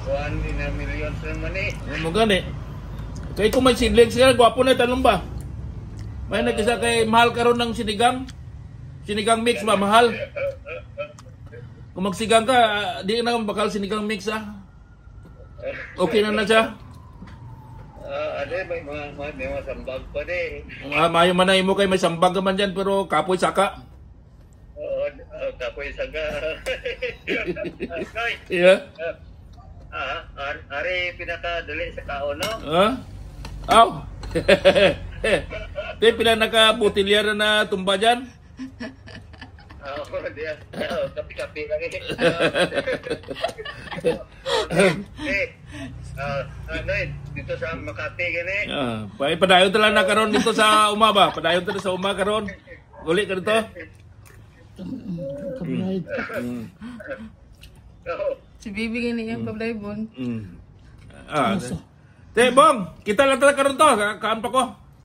kuhan din na millions naman eh. Mo gani. Kay kung may sidling sila, gwapo na tanong ba? May nagkisa kay mahal karon ng sinigang. Sinigang mix ba mahal? Kung magsigang ka, di na bakal sinigang mix Okay na siya. May mga sambag pa din. Mayo man na mo kay may sambag man dyan pero kapoy saka. Oo, kapoy saka. Yeah. Ari pinakadali sa kao, no? Aw. Di pila nakabutilya na tumba dyan? Oo, diya. Kapi-kapi lang dito sa Makati gani. Padayon talaga na karon dito sa Umaba. Padayon talaga sa Umaba karon. Uli ka dito. Si Bibi gani yung kablaybon. Te, Bong, kita lang talaga karon to. Kaan pa ko.